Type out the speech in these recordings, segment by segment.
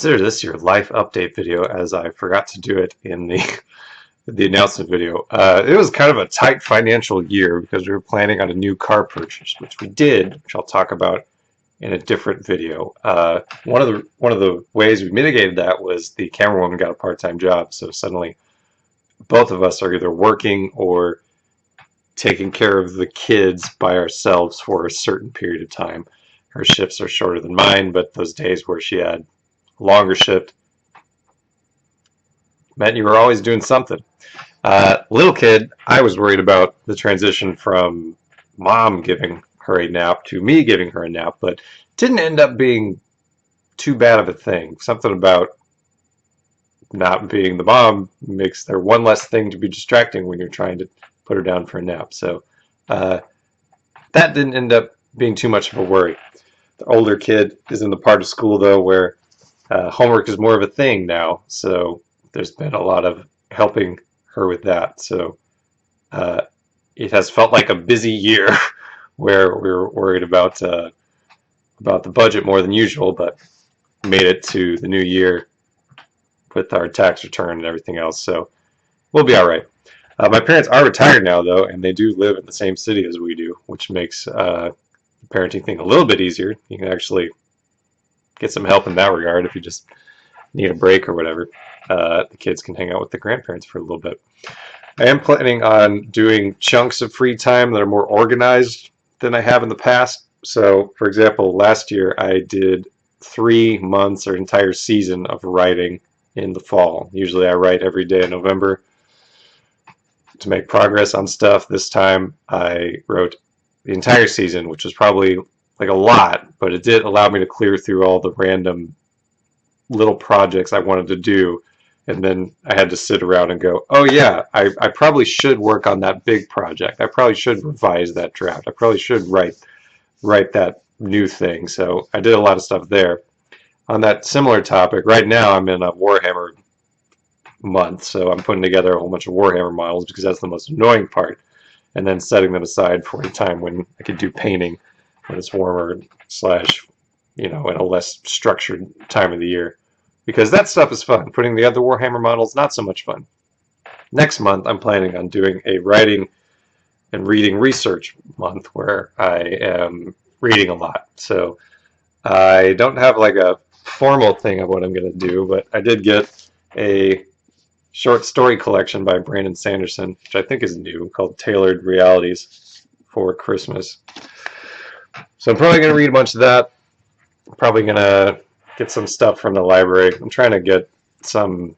Consider this your life update video, as I forgot to do it in the announcement video. It was kind of a tight financial year because we were planning on a new car purchase, which we did, which I'll talk about in a different video. One of the ways we mitigated that was the camera woman got a part-time job, so suddenly both of us are either working or taking care of the kids by ourselves for a certain period of time. Her shifts are shorter than mine, but those days where she had a longer shift meant you were always doing something. Little kid, I was worried about the transition from mom giving her a nap to me giving her a nap, but didn't end up being too bad of a thing. Something about not being the mom makes there one less thing to be distracting when you're trying to put her down for a nap. So uh, that didn't end up being too much of a worry. The older kid is in the part of school, though, where homework is more of a thing now. So there's been a lot of helping her with that. So uh, it has felt like a busy year where we were worried about the budget more than usual, but made it to the new year with our tax return and everything else. So we'll be all right. My parents are retired now, though, and they do live in the same city as we do, which makes the parenting thing a little bit easier. You can actually get some help in that regard if you just need a break or whatever. The kids can hang out with the grandparents for a little bit. I am planning on doing chunks of free time that are more organized than I have in the past. So, for example, last year I did 3 months or entire season of writing in the fall. Usually I write every day in November to make progress on stuff. This time I wrote the entire season, which was probably like a lot, but it did allow me to clear through all the random little projects I wanted to do. And then I had to sit around and go, oh yeah, I probably should work on that big project. I probably should revise that draft. I probably should write that new thing. So I did a lot of stuff there. On that similar topic, right now I'm in a Warhammer month, so I'm putting together a whole bunch of Warhammer models because that's the most annoying part, and then setting them aside for a time when I could do painting when it's warmer slash, in a less structured time of the year. Because that stuff is fun. Putting the other Warhammer models, not so much fun. Next month, I'm planning on doing a writing and reading research month where I am reading a lot. So I don't have like a formal thing of what I'm going to do, but I did get a short story collection by Brandon Sanderson, which I think is new, called Tailored Realities for Christmas. So I'm probably going to read a bunch of that. I'm probably going to get some stuff from the library. I'm trying to get some,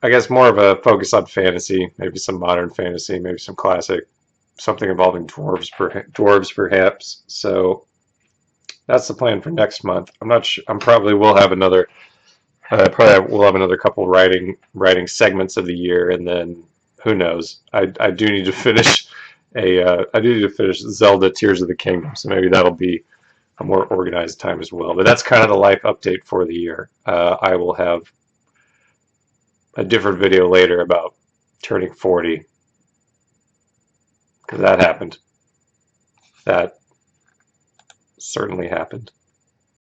I guess, more of a focus on fantasy, maybe some modern fantasy, maybe some classic, something involving dwarves perhaps. So that's the plan for next month. I'm not sure. I'm probably will have another. Probably will have another couple writing segments of the year, and then who knows? I do need to finish I do need to finish Zelda Tears of the Kingdom, so maybe that'll be a more organized time as well. But that's kind of the life update for the year. I will have a different video later about turning 40, because that happened. That certainly happened.